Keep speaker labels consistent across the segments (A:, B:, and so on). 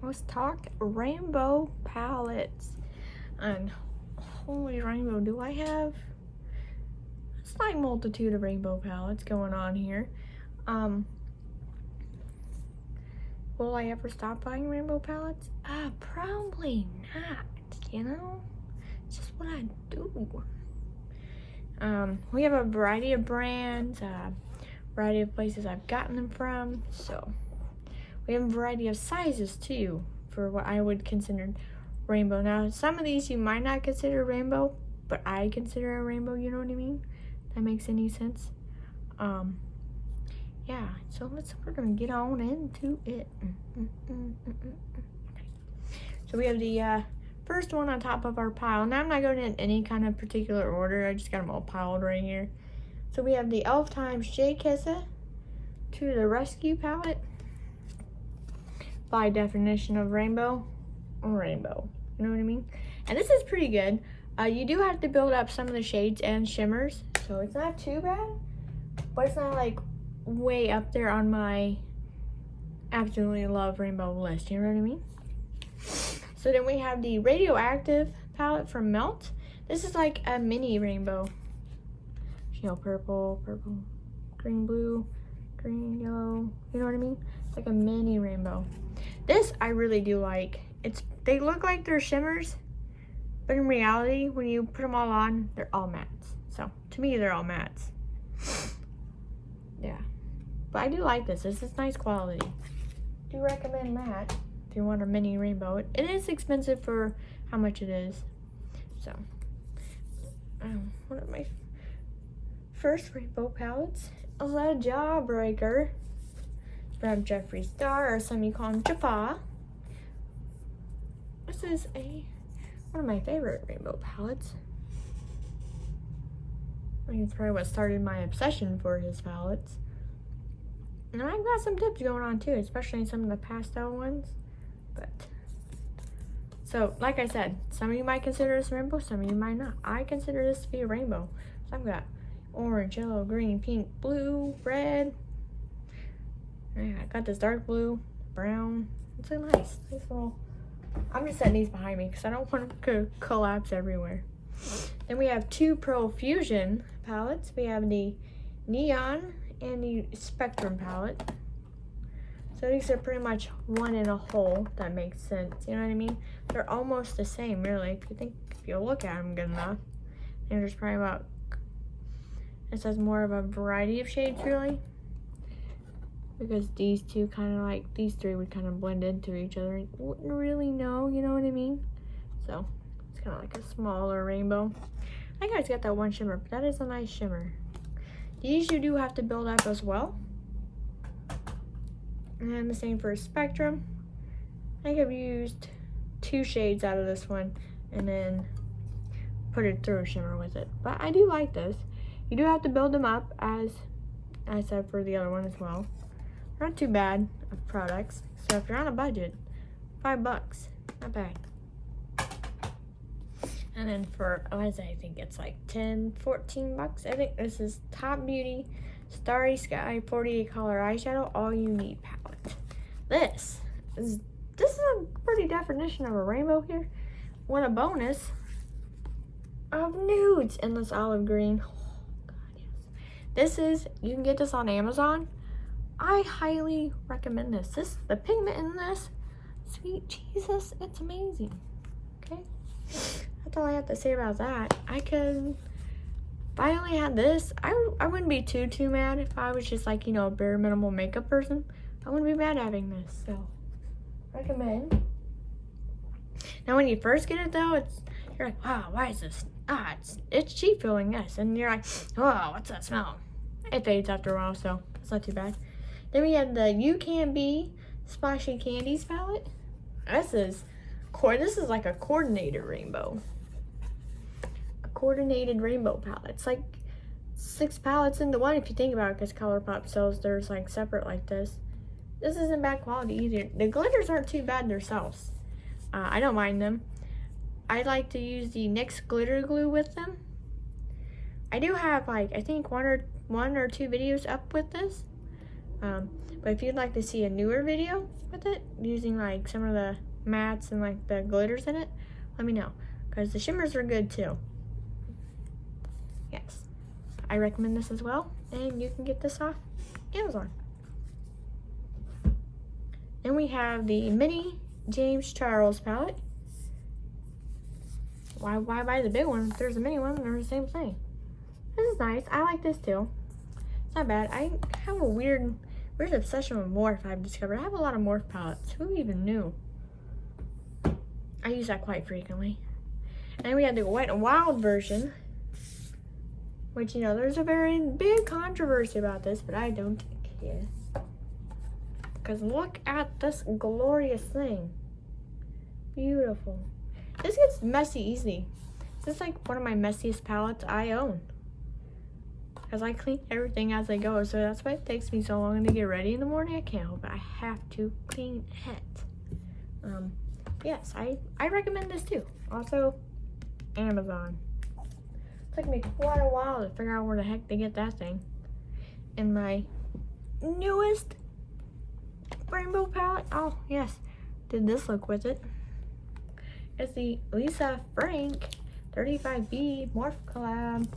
A: let's talk rainbow palettes. And holy rainbow, do I have a slight multitude of rainbow palettes going on here. Will I ever stop buying rainbow palettes? Probably not, you know? It's just what I do. We have a variety of brands, variety of places I've gotten them from, so we have a variety of sizes too for what I would consider rainbow. Now, some of these you might not consider rainbow, but I consider a rainbow, you know what I mean? That makes any sense? Yeah, so we're gonna get on into it. Okay. So we have the first one on top of our pile. Now I'm not going in any kind of particular order. I just got them all piled right here. So we have the e.l.f. times Shea Kissa to the Rescue palette. By definition of rainbow, rainbow. You know what I mean? And this is pretty good. You do have to build up some of the shades and shimmers, so it's not too bad, but it's not like way up there on my absolutely love rainbow list. You know what I mean? So then we have the Radioactive palette from Melt. This is like a mini rainbow. You know, purple, green, blue, green, yellow. You know what I mean? It's like a mini rainbow. This I really do like. They look like they're shimmers, but in reality, when you put them all on, they're all mattes. So to me, they're all mattes. Yeah, but I do like this. This is nice quality. Do recommend that if you want a mini rainbow. It is expensive for how much it is. So, one of my first rainbow palettes is a Jawbreaker from Jeffree Star, or some you call him Jaffa. This is one of my favorite rainbow palettes. I think it's probably what started my obsession for his palettes. And I've got some tips going on too, especially in some of the pastel ones. So, like I said, some of you might consider this rainbow, some of you might not. I consider this to be a rainbow. So I've got orange, yellow, green, pink, blue, red. I got this dark blue, brown. It's a nice little. I'm just setting these behind me because I don't want them to collapse everywhere. Then we have two Profusion palettes. We have the Neon and the Spectrum palette. So these are pretty much one in a whole. If that makes sense. You know what I mean? They're almost the same, really. If you look at them good enough. And there's probably about. This has more of a variety of shades, really. Because these two these three would kind of blend into each other. You wouldn't really know, you know what I mean? So, it's kind of like a smaller rainbow. I think I just got that one shimmer, but that is a nice shimmer. These you do have to build up as well. And the same for Spectrum. I think I've used 2 shades out of this one and then put it through a shimmer with it. But I do like this. You do have to build them up, as I said for the other one as well. Not too bad of products. So if you're on a budget, $5, not bad. And then for I think it's like 10, 14 bucks. I think this is Top Beauty Starry Sky 48 color eyeshadow all you need palette. This is a pretty definition of a rainbow here. What a bonus of nudes in this olive green. Oh god, yes. You can get this on Amazon. I highly recommend this. The pigment in this, sweet Jesus, it's amazing. Okay, that's all I have to say about that. If I only had this, I wouldn't be too mad if I was just like, a bare minimal makeup person. I wouldn't be mad having this, so recommend. Now when you first get it though, you're like, wow, why is this? It's cheap feeling, yes. And you're like, oh, what's that smell? It fades after a while, so it's not too bad. Then we have the You Can Be Splashy Candies palette. This is like a coordinated rainbow. A coordinated rainbow palette. It's like 6 palettes into one if you think about it, because ColourPop sells theirs like separate like this. This isn't bad quality either. The glitters aren't too bad themselves. I don't mind them. I like to use the NYX glitter glue with them. I do have I think one or two videos up with this. But if you'd like to see a newer video with it, using like some of the mattes and like the glitters in it, let me know, because the shimmers are good too. Yes, I recommend this as well, and you can get this off Amazon. Then we have the mini James Charles palette. Why buy the big one if there's a mini one? They're the same thing. This is nice. I like this too. It's not bad. I have a weird obsession with Morph, I've discovered. I have a lot of Morph palettes. Who even knew? I use that quite frequently. And then we have the Wet n Wild version, which, you know, there's a very big controversy about this, but I don't care. Because look at this glorious thing. Beautiful. This gets messy easy. This is like one of my messiest palettes I own, because I clean everything as I go, so that's why it takes me so long to get ready in the morning. I can't help it. I have to clean it. Yes, I recommend this too. Also, Amazon. It took me quite a while to figure out where the heck to get that thing. And my newest rainbow palette, oh yes, did this look with it. It's the Lisa Frank 35B Morph Collab.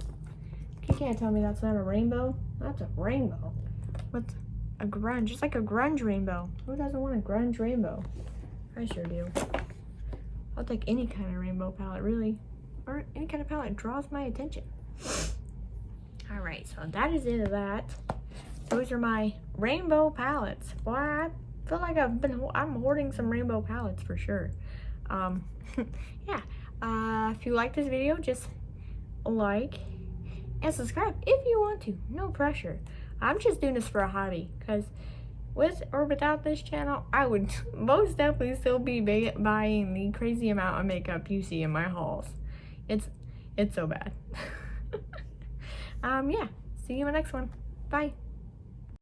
A: You can't tell me that's not a rainbow. That's a rainbow. What's a grunge? It's like a grunge rainbow. Who doesn't want a grunge rainbow? I sure do. I'll take any kind of rainbow palette, really. Or any kind of palette that draws my attention. Alright, so that is it of that. Those are my rainbow palettes. Well, I feel like I'm hoarding some rainbow palettes for sure. Yeah. If you like this video, just like and subscribe if you want to. No pressure. I'm just doing this for a hobby, because with or without this channel, I would most definitely still be buying the crazy amount of makeup you see in my hauls. It's so bad. Yeah. See you in the next one. Bye.